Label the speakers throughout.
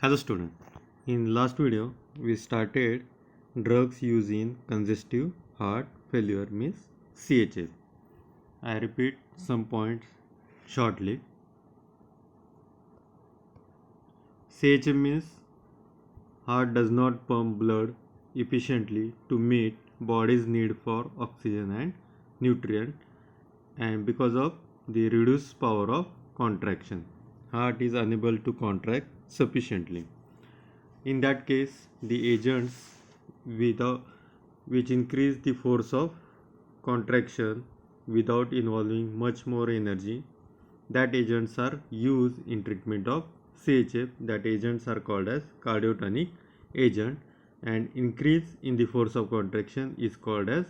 Speaker 1: Hello student. In last video we started drugs used in congestive heart failure means CHF. I repeat some points shortly. CHF means heart does not pump blood efficiently to meet body's need for oxygen and nutrient, and because of the reduced power of contraction heart is unable to contract sufficiently. In that case, the agents without, which increase the force of contraction without involving much more energy, that agents are used in treatment of CHF. That agents are called as cardiotonic agent, and increase in the force of contraction is called as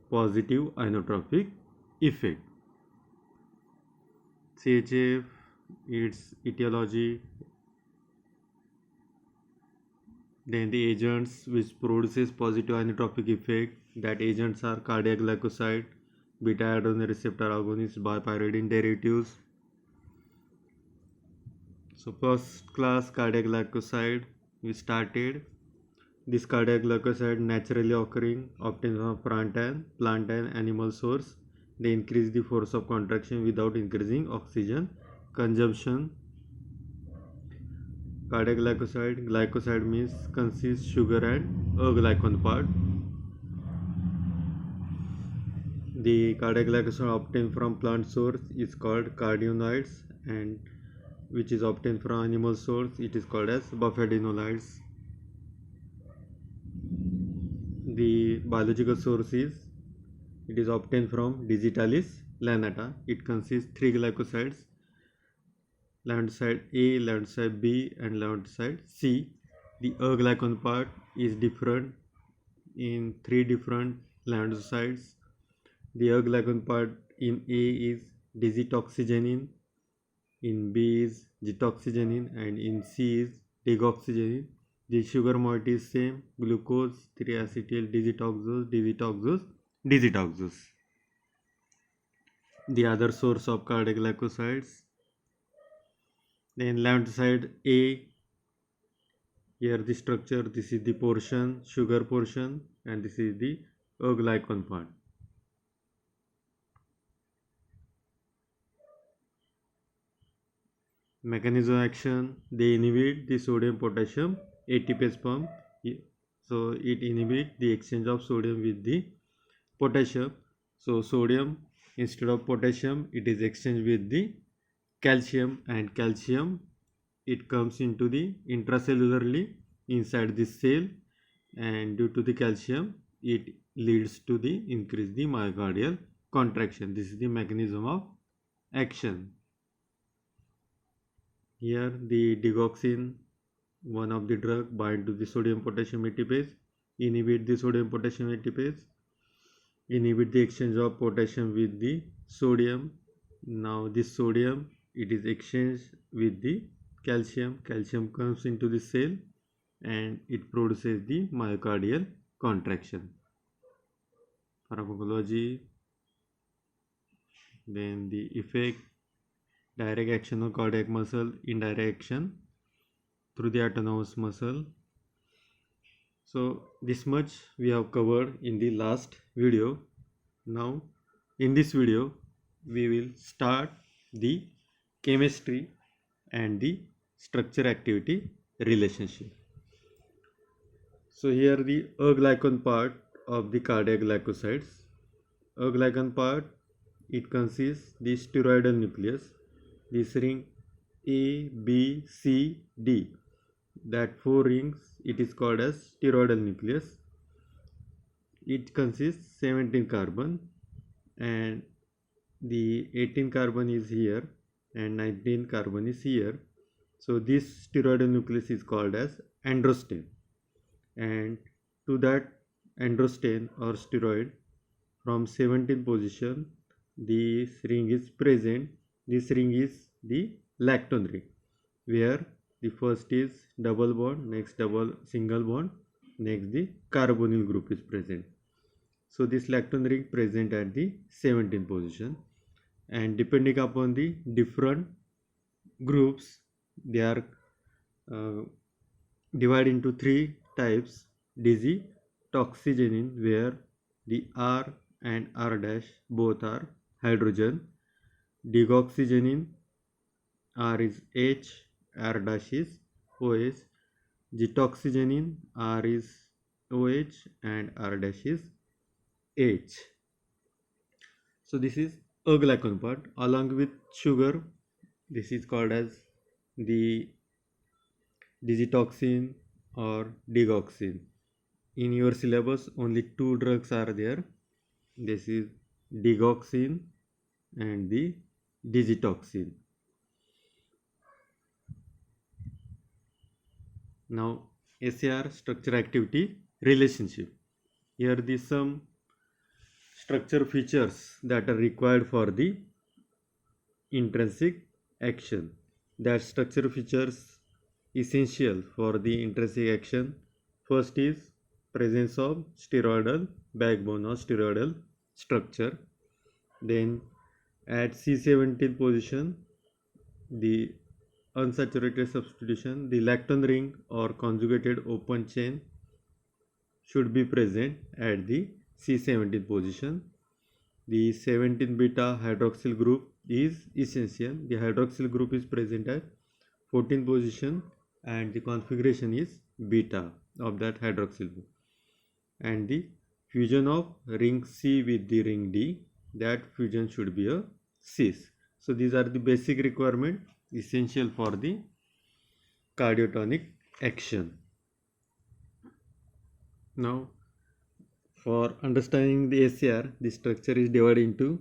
Speaker 1: positive inotropic effect. CHF, its etiology. Then the agents which produces positive inotropic effect, that agents are cardiac glycoside, beta adenine receptor agonist by pyridine derivatives. So first class cardiac glycoside we started. This cardiac glycoside naturally occurring obtained from plant and animal source. They increase the force of contraction without increasing oxygen consumption. Cardiac glycoside means consists sugar and a glycan part. The cardiac glycoside obtained from plant source is called carotenoids, and which is obtained from animal source it is called as bufadinolides. The biological source is it is obtained from Digitalis lanata. It consists three glycosides: lantoside A, lantoside B, and lantoside C. The glycan part is different in three different lantosides. The glycan part in A is digitoxygenin, in B is gitoxygenin, and in C is degoxygenin. The sugar moiety is same: glucose, 3-acetyl digitoxose. The other source of cardiac glycosides. Then lantoside A, here the structure, this is the portion, sugar portion, and this is the glycan part. Mechanism of action, they inhibit the sodium potassium ATPase pump. So it inhibits the exchange of sodium with the potassium. So sodium instead of potassium it is exchanged with the calcium, and calcium it comes into the intracellularly inside this cell, and due to the calcium it leads to the increase the myocardial contraction. This is the mechanism of action. Here the digoxin, one of the drug, bind to the sodium potassium ATPase, inhibit the sodium potassium ATPase, inhibit the exchange of potassium with the sodium. Now this sodium it is exchanged with the calcium. Calcium comes into the cell and it produces the myocardial contraction. Pharmacology. Then the effect: direct action on cardiac muscle, indirect action through the autonomous muscle. So this much we have covered in the last video. Now in this video we will start the chemistry and the structure activity relationship. So here the glycan part of the cardiac glycosides. Glycan part it consists the steroidal nucleus. This ring A, B, C, D, that four rings it is called as steroidal nucleus. It consists 17 carbon, and the 18 carbon is here and 19 carbon is here. So this steroidal nucleus is called as androsten, and to that androsten or steroid from 17th position this ring is present. This ring is the lactone ring, where the first is double bond, next double single bond, next the carbonyl group is present. So this lactone ring present at the 17th position, and depending upon the different groups they are uh, divide into three types: digietoxygenin, where the R and R dash both are hydrogen; deoxygenin, R is H, R dash is OH; getoxygenin, R is OH and R dash is H. So this is a glycon part along with sugar. This is called as the digitoxin or digoxin. In your syllabus only two drugs are there. This is digoxin and the digitoxin. Now SAR, structure activity relationship. Here the some structure features that are required for the intrinsic action. That structure features essential for the intrinsic action. First is presence of steroidal backbone or steroidal structure. Then at C17 position, the unsaturated substitution, the lactone ring or conjugated open chain should be present at the C17 position. The 17 beta hydroxyl group is essential. The hydroxyl group is present at 14 position and the configuration is beta of that hydroxyl group. And the fusion of ring C with the ring D, that fusion should be a cis. So these are the basic requirement essential for the cardiotonic action. Now for understanding the SAR, the structure is divided into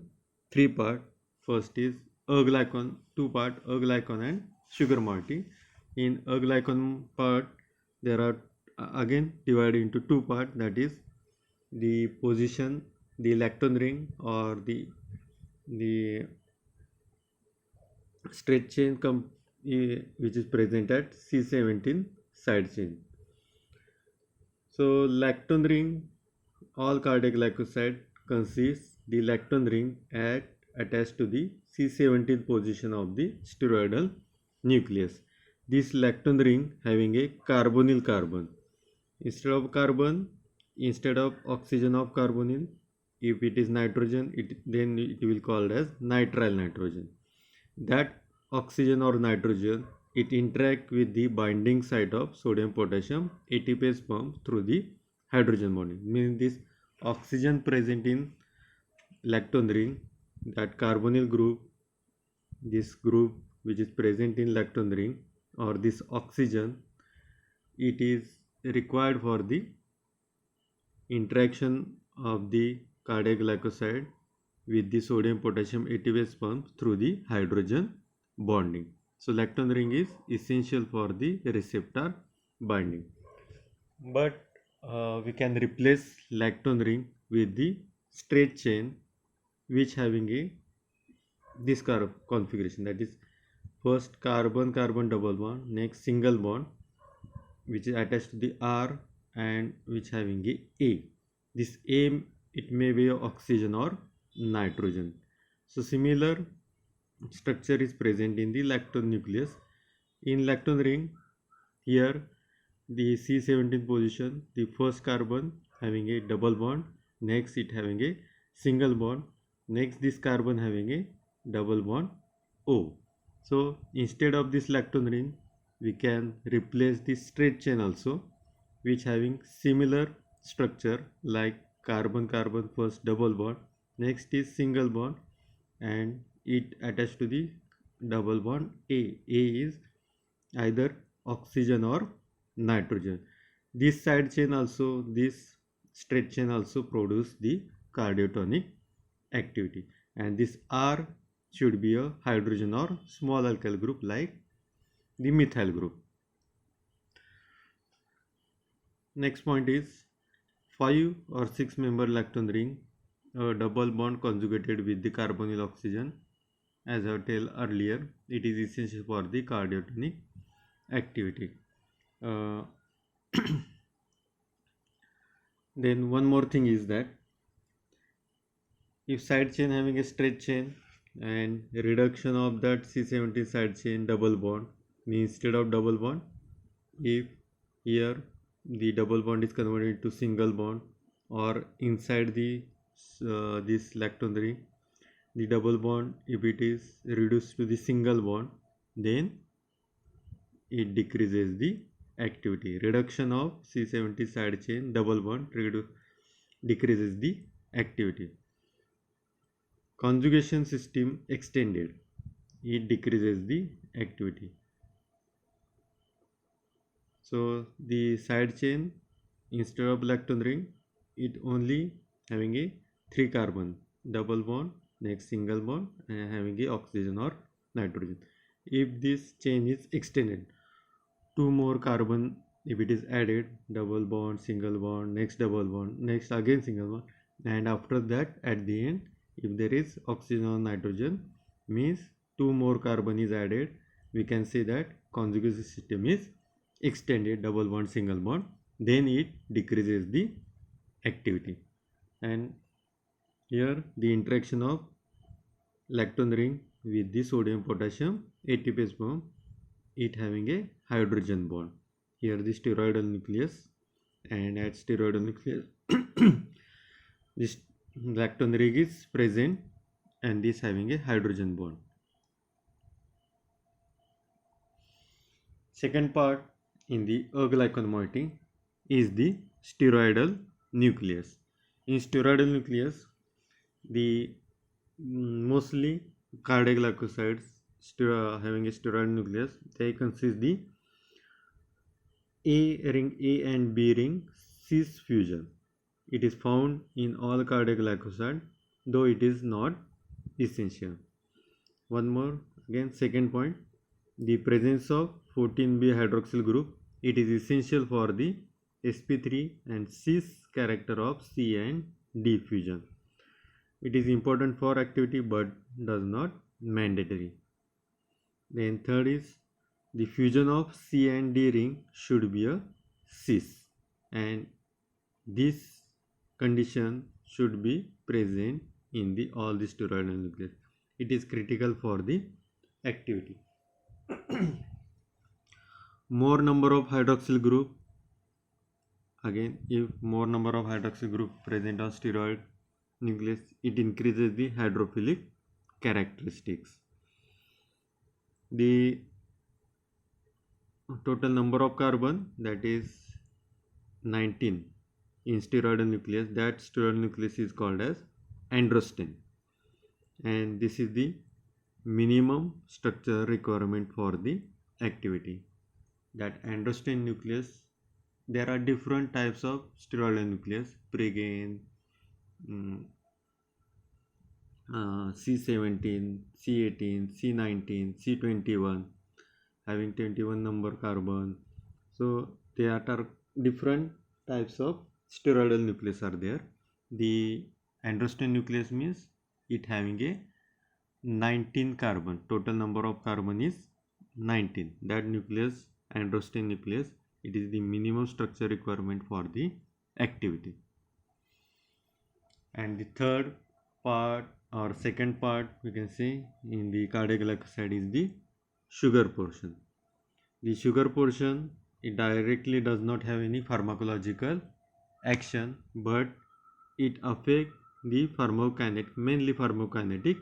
Speaker 1: three parts. First is aglycon, two part aglycon and sugar moiety. In aglycon part, there are again divided into two parts, that is the position, the lactone ring or the straight chain which is present at C17 side chain. So lactone ring, all cardiac glycoside consists the lactone ring attached to the C17 position of the steroidal nucleus. This lactone ring having a carbonyl carbon. Instead of oxygen of carbonyl, if it is nitrogen, then it will called as nitrile nitrogen. That oxygen or nitrogen, it interact with the binding site of sodium potassium ATPase pump through the hydrogen bonding. Means this oxygen present in lactone ring, that carbonyl group, this group which is present in lactone ring or this oxygen, it is required for the interaction of the cardiac glycoside with the sodium potassium ATPase pump through the hydrogen bonding. So lactone ring is essential for the receptor binding. But we can replace lactone ring with the straight chain which having a this configuration, that is first carbon carbon double bond, next single bond which is attached to the R and which having a. This A, it may be oxygen or nitrogen. So similar structure is present in the lactone nucleus. In lactone ring, here the C17 position, the first carbon having a double bond, next it having a single bond, next this carbon having a double bond O. So instead of this lactone ring, we can replace this straight chain also, which having similar structure like carbon carbon first double bond, next is single bond and it attached to the double bond A. A is either oxygen or nitrogen. This side chain also, this straight chain also produce the cardiotonic activity, and this R should be a hydrogen or small alkyl group like the methyl group. Next point is 5 or 6 member lactone ring, a double bond conjugated with the carbonyl oxygen. As I told earlier, it is essential for the cardiotonic activity. Then one more thing is that if side chain having a straight chain and reduction of that C17 side chain double bond, means instead of double bond if here the double bond is converted to single bond, or inside the this lactone ring the double bond, if it is reduced to the single bond, then it decreases the activity. Reduction of C70 side chain double bond decreases the activity. Conjugation system extended, it decreases the activity. So the side chain, instead of lactone ring, it only having a 3 carbon double bond, next single bond, and having a oxygen or nitrogen. If this chain is extended, 2 more carbon, if it is added, double bond, single bond, next double bond, next again single bond, and after that at the end, if there is oxygen or nitrogen, means 2 more carbon is added, we can say that conjugation system is extended, double bond, single bond, then it decreases the activity. And here the interaction of lactone ring with the sodium potassium ATPase bond, it having a hydrogen bond. Here the steroidal nucleus, and at steroidal nucleus this lactone ring is present, and this having a hydrogen bond. Second part in the aglycone moiety is the steroidal nucleus. In steroidal nucleus, the mostly cardiac glycosides having a steroidal nucleus, they consist the A ring, A and B ring cis fusion. It is found in all cardiac glycoside, though it is not essential. One more, again second point, the presence of 14B hydroxyl group, it is essential for the sp3 and cis character of C and D fusion. It is important for activity but does not mandatory. Then third is the fusion of C and D ring should be a cis, and this condition should be present in the all the steroidal nucleus. It is critical for the activity. More number of hydroxyl group, again if more number of hydroxyl group present on steroid nucleus, it increases the hydrophilic characteristics. The total number of carbon, that is 19 in steroidal nucleus, that steroidal nucleus is called as androsten, and this is the minimum structure requirement for the activity. That androsten nucleus, there are different types of steroidal nucleus, pregain, C17, C18, C19, C21, having 21 number carbon. So there are different types of steroidal nucleus are there. The androsten nucleus means it having a 19 carbon, total number of carbon is 19. That nucleus, androsten nucleus, it is the minimum structure requirement for the activity. And the third part or second part, we can say in the cardiac glycoside, is the sugar portion. The sugar portion, it directly does not have any pharmacological action, but it affects the pharmacokinetic, mainly pharmacokinetic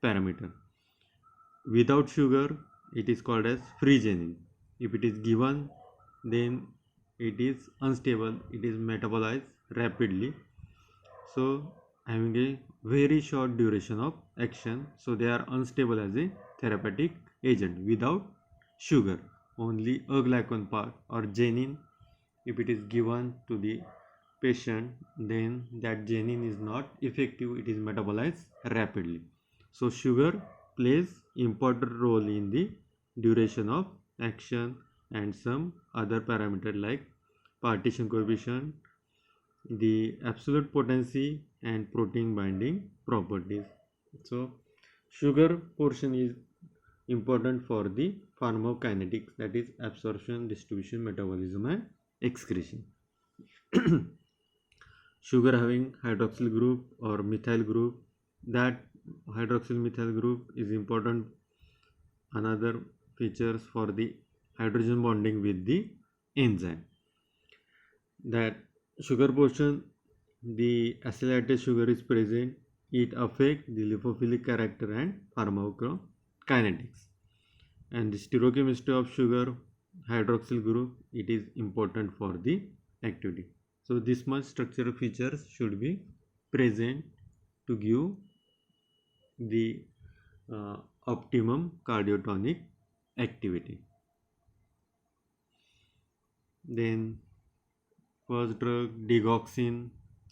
Speaker 1: parameter. Without sugar, it is called as free genin. If it is given, then it is unstable, it is metabolized rapidly, so having a very short duration of action, so they are unstable as a therapeutic agent. Without sugar, only aglycone part or genin, if it is given to the patient, then that genin is not effective, it is metabolized rapidly. So sugar plays important role in the duration of action and some other parameter like partition coefficient, the absolute potency and protein binding properties. So sugar portion is important for the pharmacokinetics, that is absorption, distribution, metabolism and excretion. Sugar having hydroxyl group or methyl group, that hydroxyl methyl group is important. Another features for the hydrogen bonding with the enzyme. That sugar portion, the acylated sugar is present. It affects the lipophilic character and pharmacokinetics. And the stereochemistry of sugar hydroxyl group, it is important for the activity. So this much structural features should be present to give the optimum cardiotonic activity. Then first drug, digoxin.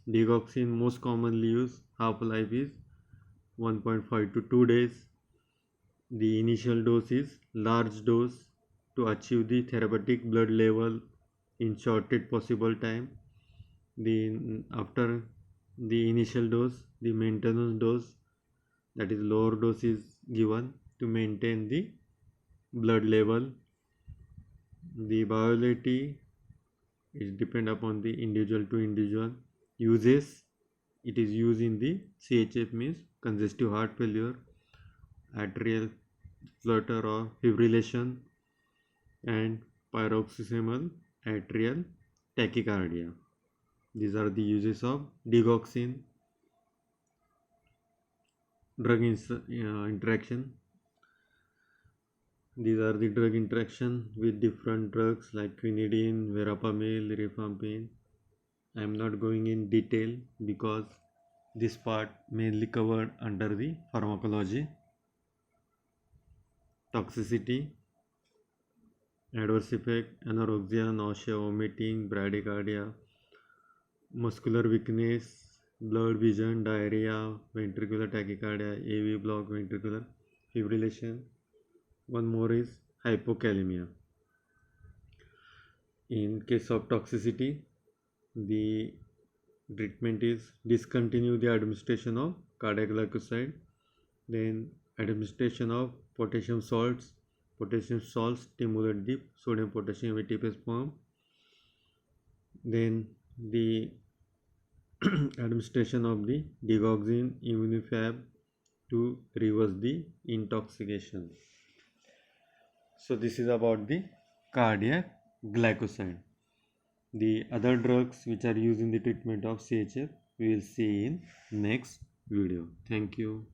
Speaker 1: Digoxin most commonly used, half life is 1.5 to 2 days. The initial dose is large dose to achieve the therapeutic blood level in shortest possible time. After the initial dose, the maintenance dose, that is lower dose, is given to maintain the blood level. The viability is depend upon the individual to individual uses. It is used in the CHF, means congestive heart failure, atrial flutter or fibrillation, and paroxysmal atrial tachycardia. These are the uses of digoxin. Drug interaction. These are the drug interaction with different drugs like quinidine, verapamil, rifampin. I am not going in detail because this part mainly covered under the pharmacology. Toxicity, adverse effect, anorexia, nausea, vomiting, bradycardia, muscular weakness, blurred vision, diarrhea, ventricular tachycardia, AV block, ventricular fibrillation. One more is hypokalemia. In case of toxicity, the treatment is discontinue the administration of cardiac glycoside, then administration of potassium salts. Potassium salts stimulate the sodium potassium ATPase form. Then the administration of the digoxin immunofab to reverse the intoxication. So this is about the cardiac glycoside. The other drugs which are used in the treatment of CHF we will see in next video. Thank you.